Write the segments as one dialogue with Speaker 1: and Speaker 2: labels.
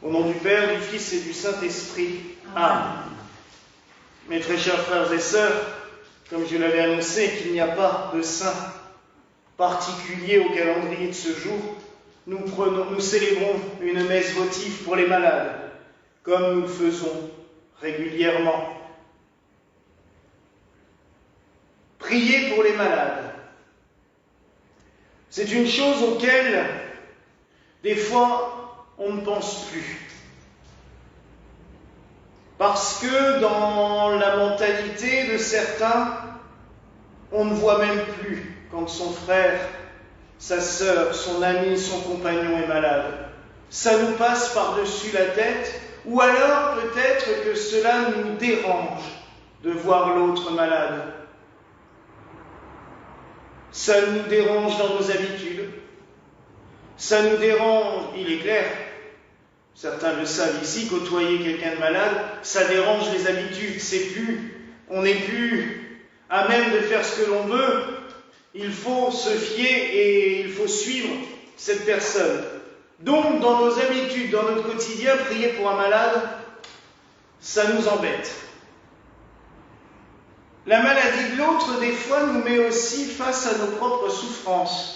Speaker 1: Au nom du Père, du Fils et du Saint-Esprit. Amen. Mes très chers frères et sœurs, comme je l'avais annoncé qu'il n'y a pas de saint particulier au calendrier de ce jour, nous célébrons une messe votive pour les malades, comme nous le faisons régulièrement. Prier pour les malades, c'est une chose auquel, des fois, on ne pense plus. Parce que dans la mentalité de certains, on ne voit même plus quand son frère, sa sœur, son ami, son compagnon est malade. Ça nous passe par-dessus la tête, ou alors peut-être que cela nous dérange de voir l'autre malade. Ça nous dérange dans nos habitudes. Ça nous dérange, il est clair, certains le savent ici, côtoyer quelqu'un de malade, ça dérange les habitudes, on n'est plus à même de faire ce que l'on veut, il faut se fier et il faut suivre cette personne. Donc, dans nos habitudes, dans notre quotidien, prier pour un malade, ça nous embête. La maladie de l'autre, des fois, nous met aussi face à nos propres souffrances.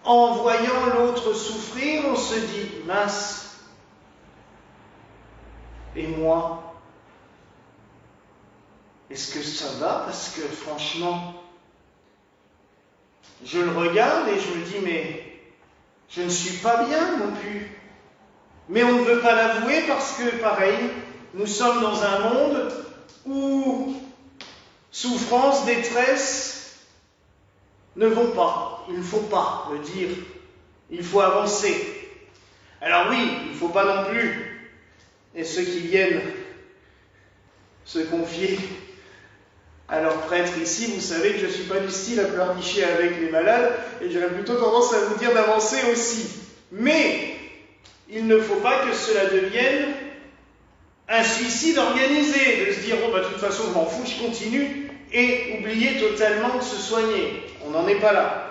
Speaker 1: En voyant l'autre souffrir, on se dit, mince, et moi, est-ce que ça va? Parce que franchement, je le regarde et je me dis, mais je ne suis pas bien non plus. Mais on ne veut pas l'avouer parce que, pareil, nous sommes dans un monde où souffrance, détresse ne vont pas. Il ne faut pas le dire. Il faut avancer. Alors oui, il ne faut pas non plus. Et ceux qui viennent se confier à leur prêtre ici, vous savez que je ne suis pas du style à pleurnicher avec les malades, et j'aurais plutôt tendance à vous dire d'avancer aussi. Mais il ne faut pas que cela devienne un suicide organisé, de se dire, oh, bah, de toute façon, je m'en fous, je continue, et oublier totalement de se soigner. On n'en est pas là.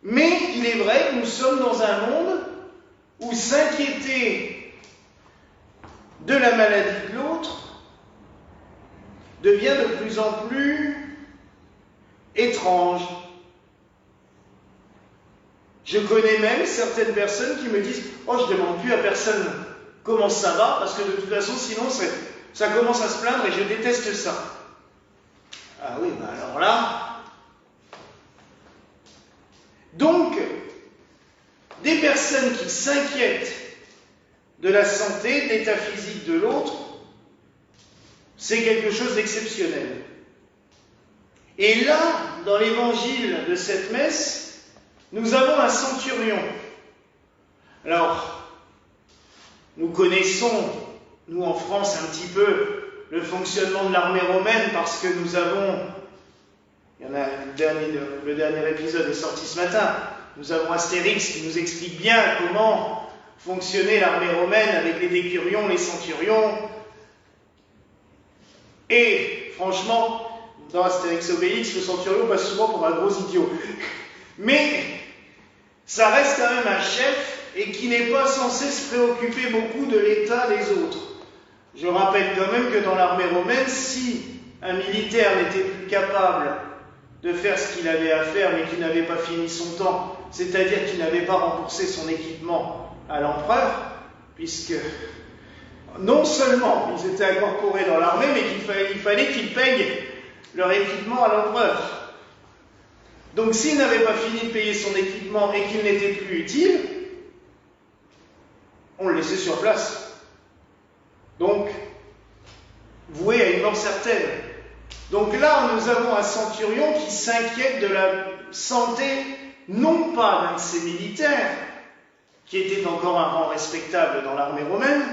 Speaker 1: Mais il est vrai que nous sommes dans un monde où s'inquiéter de la maladie de l'autre devient de plus en plus étrange. Je connais même certaines personnes qui me disent « Oh, je ne demande plus à personne comment ça va, parce que de toute façon, sinon, ça commence à se plaindre et je déteste ça. » Ah oui, ben alors là... Donc, des personnes qui s'inquiètent de la santé, de l'état physique de l'autre, c'est quelque chose d'exceptionnel. Et là, dans l'évangile de cette messe, nous avons un centurion. Alors, nous connaissons, nous en France, un petit peu le fonctionnement de l'armée romaine parce que nous avons... Il y en a le dernier épisode est sorti ce matin. Nous avons Astérix qui nous explique bien comment fonctionnait l'armée romaine avec les décurions, les centurions. Et franchement, dans Astérix et Obélix, le centurion passe souvent pour un gros idiot. Mais ça reste quand même un chef et qui n'est pas censé se préoccuper beaucoup de l'état des autres. Je rappelle quand même que dans l'armée romaine, si un militaire n'était plus capable de faire ce qu'il avait à faire, mais qu'il n'avait pas fini son temps, c'est-à-dire qu'il n'avait pas remboursé son équipement à l'empereur, puisque non seulement ils étaient incorporés dans l'armée, mais il fallait qu'ils payent leur équipement à l'empereur. Donc s'il n'avait pas fini de payer son équipement et qu'il n'était plus utile, on le laissait sur place. Donc, voué à une mort certaine. Donc là, nous avons un centurion qui s'inquiète de la santé, non pas d'un de ses militaires, qui était encore un rang respectable dans l'armée romaine,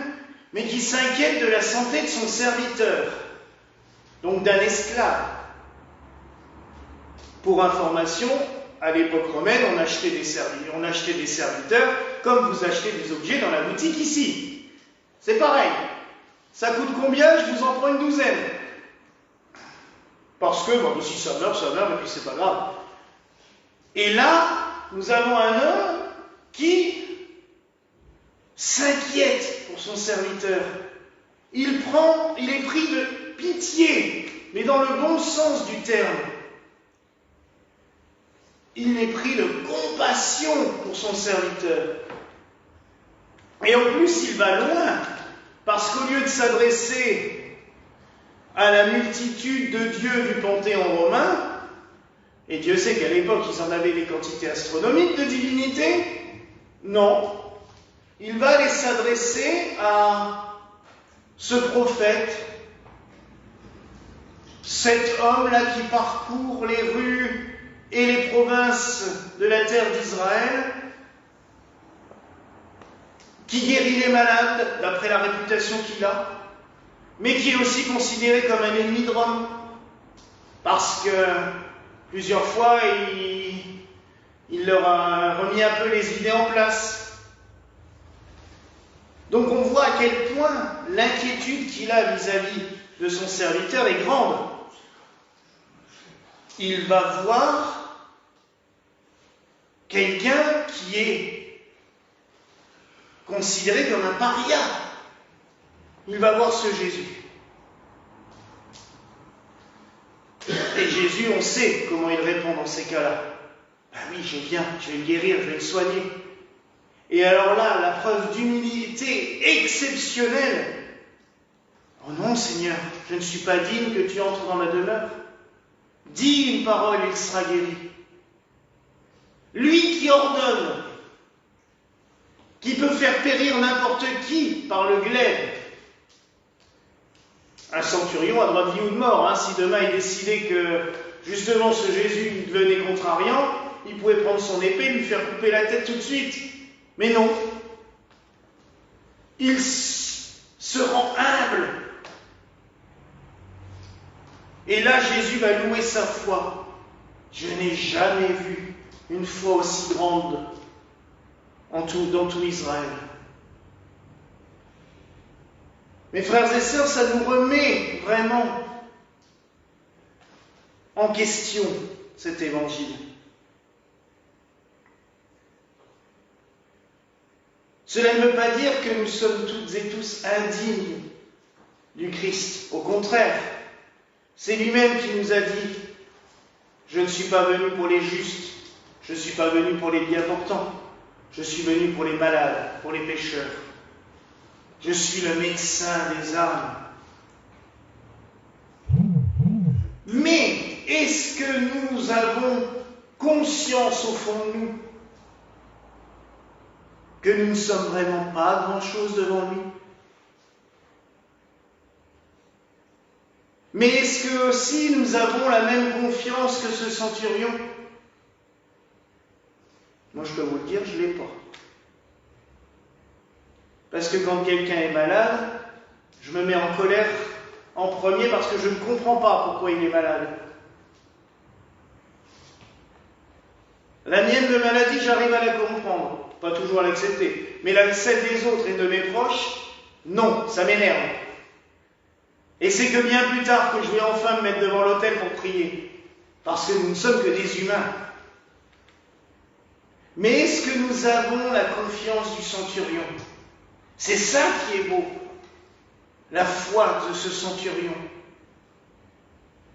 Speaker 1: mais qui s'inquiète de la santé de son serviteur, donc d'un esclave. Pour information, à l'époque romaine, on achetait des serviteurs comme vous achetez des objets dans la boutique ici. C'est pareil. Ça coûte combien? Je vous en prends une douzaine. Parce que, bon, si ça meurt, et puis c'est pas grave. Et là, nous avons un homme qui s'inquiète pour son serviteur. Il est pris de pitié, mais dans le bon sens du terme. Il est pris de compassion pour son serviteur. Et en plus, il va loin, parce qu'au lieu de s'adresser à la multitude de dieux du panthéon romain, et Dieu sait qu'à l'époque, ils en avaient des quantités astronomiques de divinités, non, il va aller s'adresser à ce prophète, cet homme-là qui parcourt les rues et les provinces de la terre d'Israël, qui guérit les malades, d'après la réputation qu'il a, mais qui est aussi considéré comme un ennemi de Rome, parce que plusieurs fois, il leur a remis un peu les idées en place. Donc on voit à quel point l'inquiétude qu'il a vis-à-vis de son serviteur est grande. Il va voir quelqu'un qui est considéré comme un paria. Il va voir ce Jésus. Et Jésus, on sait comment il répond dans ces cas-là. Ben oui, je viens, je vais le guérir, je vais le soigner. Et alors là, la preuve d'humilité exceptionnelle. Oh non, Seigneur, je ne suis pas digne que tu entres dans ma demeure. Dis une parole, il sera guéri. Lui qui ordonne, qui peut faire périr n'importe qui par le glaive. Un centurion à droit de vie ou de mort, hein, si demain il décidait que justement ce Jésus devenait contrariant, il pouvait prendre son épée et lui faire couper la tête tout de suite. Mais non. Il se rend humble. Et là, Jésus va louer sa foi. Je n'ai jamais vu une foi aussi grande dans tout Israël. Mes frères et sœurs, ça nous remet vraiment en question cet évangile. Cela ne veut pas dire que nous sommes toutes et tous indignes du Christ. Au contraire, c'est lui-même qui nous a dit « Je ne suis pas venu pour les justes, je ne suis pas venu pour les bien-portants, je suis venu pour les malades, pour les pécheurs. Je suis le médecin des âmes. » Mais est-ce que nous avons conscience au fond de nous que nous ne sommes vraiment pas grand-chose devant lui? Mais est-ce que aussi nous avons la même confiance que ce centurion? Moi, je peux vous le dire, je ne l'ai pas. Parce que quand quelqu'un est malade, je me mets en colère en premier parce que je ne comprends pas pourquoi il est malade. La mienne de maladie, j'arrive à la comprendre, pas toujours à l'accepter. Mais celle des autres et de mes proches, non, ça m'énerve. Et c'est que bien plus tard que je vais enfin me mettre devant l'autel pour prier. Parce que nous ne sommes que des humains. Mais est-ce que nous avons la confiance du centurion? C'est ça qui est beau. La foi de ce centurion.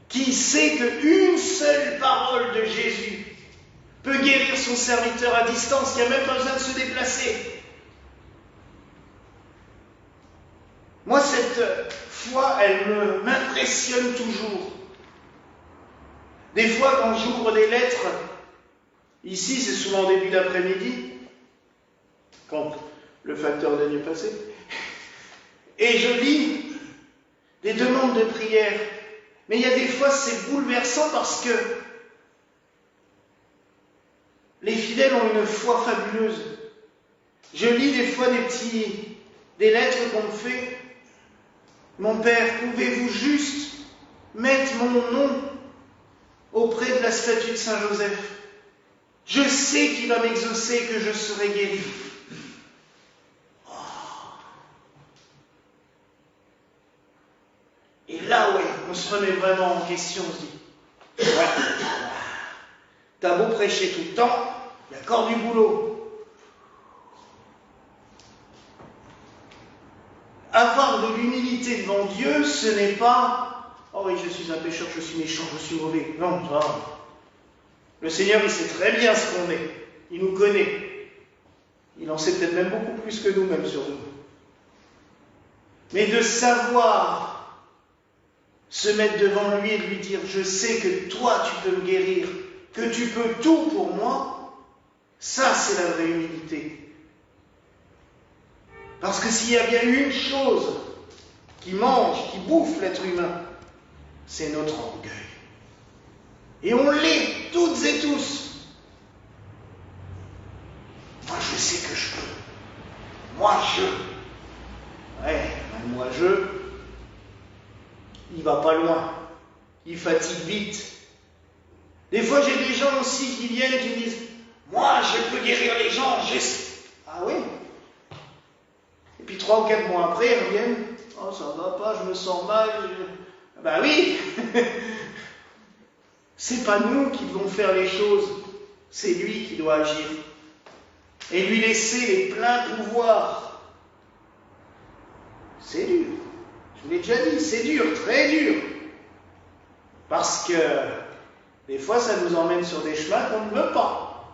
Speaker 1: Qui sait qu'une seule parole de Jésus peut guérir son serviteur à distance, qui n'a même pas besoin de se déplacer. Moi, cette foi, elle m'impressionne toujours. Des fois, quand j'ouvre des lettres, ici, c'est souvent au début d'après-midi, quand le facteur d'air est passé, et je lis des demandes de prière. Mais il y a des fois, c'est bouleversant parce que les fidèles ont une foi fabuleuse. Je lis des fois des lettres qu'on me fait. Mon Père, pouvez-vous juste mettre mon nom auprès de la statue de Saint Joseph? Je sais qu'il va m'exaucer et que je serai guéri. Oh. Et là, ouais, on se remet vraiment en question, on se dit, ouais, t'as beau prêcher tout le temps, il y a encore du boulot. l'humilité devant Dieu, ce n'est pas « Oh oui, je suis un pécheur, je suis méchant, je suis mauvais. » Non, ça. Le Seigneur, il sait très bien ce qu'on est. Il nous connaît. Il en sait peut-être même beaucoup plus que nous-mêmes sur nous. Mais de savoir se mettre devant lui et de lui dire « Je sais que toi, tu peux me guérir, que tu peux tout pour moi », ça, c'est la vraie humilité. Parce que s'il y a bien une chose qui mange, qui bouffe l'être humain, c'est notre orgueil. Et on l'est, toutes et tous. Moi, je sais que je peux. Moi, je. Ouais, moi, il va pas loin. Il fatigue vite. Des fois, j'ai des gens aussi qui viennent qui me disent « Moi, je peux guérir les gens, je sais. » Ah oui? Et puis 3 ou 4 mois après, ils reviennent « Oh, ça va pas, je me sens mal. » Ben oui. C'est pas nous qui devons faire les choses, c'est lui qui doit agir. Et lui laisser les pleins pouvoirs. C'est dur. Je vous l'ai déjà dit, c'est dur, très dur. Parce que des fois, ça nous emmène sur des chemins qu'on ne veut pas,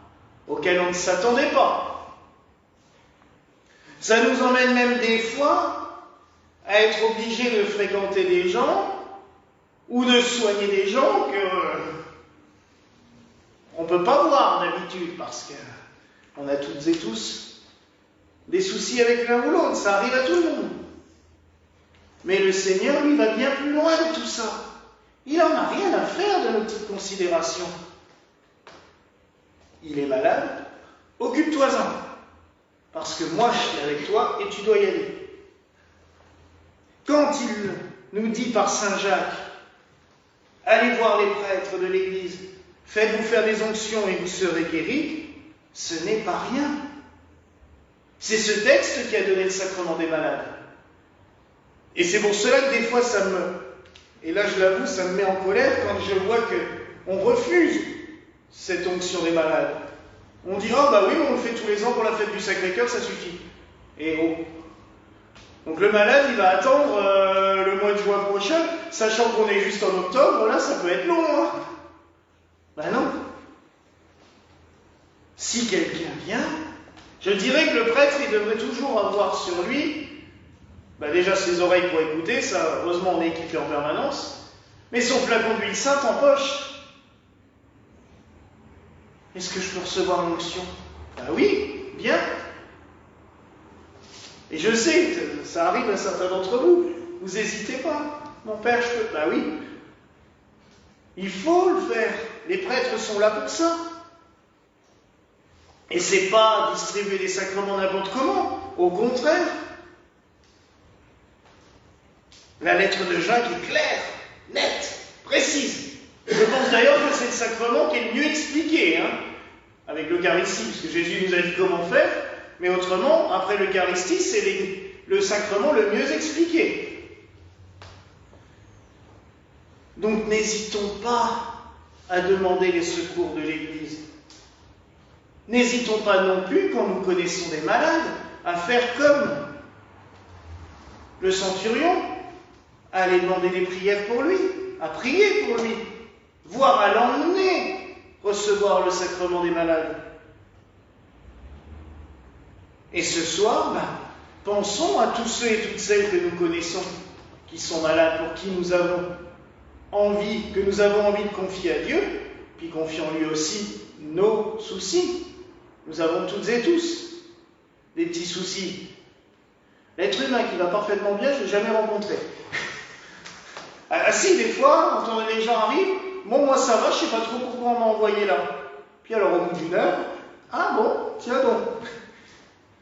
Speaker 1: auxquels on ne s'attendait pas. Ça nous emmène même des fois à être obligés de fréquenter des gens ou de soigner des gens qu'on ne peut pas voir d'habitude parce qu'on a toutes et tous des soucis avec l'un ou l'autre, ça arrive à tout le monde. Mais le Seigneur, lui, va bien plus loin de tout ça. Il n'en a rien à faire de nos petites considérations. Il est malade, occupe-toi-en. Parce que moi, je suis avec toi et tu dois y aller. Quand il nous dit par Saint Jacques, allez voir les prêtres de l'Église, faites-vous faire des onctions et vous serez guéris, ce n'est pas rien. C'est ce texte qui a donné le sacrement des malades. Et c'est pour cela que des fois et là je l'avoue, ça me met en colère quand je vois qu'on refuse cette onction des malades. On dit, oh bah oui, on le fait tous les ans pour la fête du Sacré-Cœur, ça suffit. Et oh. Donc le malade, il va attendre le mois de juin prochain, sachant qu'on est juste en octobre, là ça peut être long, hein. Ben non. Si quelqu'un vient, je dirais que le prêtre, il devrait toujours avoir sur lui, déjà ses oreilles pour écouter, ça, heureusement on est équipé en permanence, mais son flacon d'huile sainte en poche. Est-ce que je peux recevoir l'onction? Ben oui, bien. Et je sais, ça arrive à certains d'entre vous, vous n'hésitez pas. Mon père, je peux? Ben oui. Il faut le faire. Les prêtres sont là pour ça. Et c'est pas distribuer des sacrements n'importe comment. Au contraire. La lettre de Jacques est claire, nette, précise. Je pense d'ailleurs que c'est le sacrement qui est le mieux expliqué, hein, avec l'Eucharistie, puisque Jésus nous a dit comment faire, mais autrement, après l'Eucharistie, c'est le sacrement le mieux expliqué. Donc n'hésitons pas à demander les secours de l'Église. N'hésitons pas non plus, quand nous connaissons des malades, à faire comme le centurion, à aller demander des prières pour lui, à prier pour lui, voire à l'emmener recevoir le sacrement des malades. Et ce soir, pensons à tous ceux et toutes celles que nous connaissons, qui sont malades, pour qui nous avons envie de confier à Dieu, puis confions lui aussi nos soucis. Nous avons toutes et tous des petits soucis. L'être humain qui va parfaitement bien, je ne l'ai jamais rencontré. Ah si, des fois, quand les gens arrivent, bon, moi ça va, je ne sais pas trop pourquoi on m'a envoyé là. Puis alors, au bout d'une heure, ah bon, tiens donc.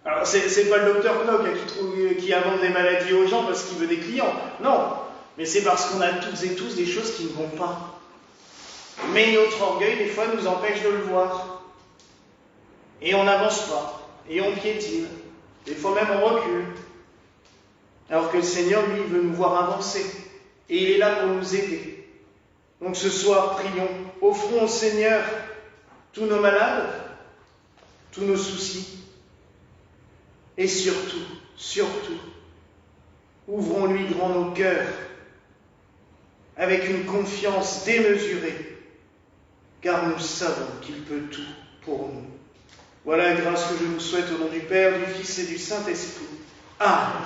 Speaker 1: Alors, c'est pas le docteur Knock qui invente des maladies aux gens parce qu'il veut des clients. Non, mais c'est parce qu'on a toutes et tous des choses qui ne vont pas. Mais notre orgueil, des fois, nous empêche de le voir. Et on n'avance pas. Et on piétine. Des fois même, on recule. Alors que le Seigneur, lui, veut nous voir avancer. Et il est là pour nous aider. Donc ce soir, prions. Offrons au Seigneur tous nos malades, tous nos soucis. Et surtout, Ouvrons-lui grand nos cœurs, avec une confiance démesurée, car nous savons qu'il peut tout pour nous. Voilà la grâce que je vous souhaite au nom du Père, du Fils et du Saint-Esprit. Amen.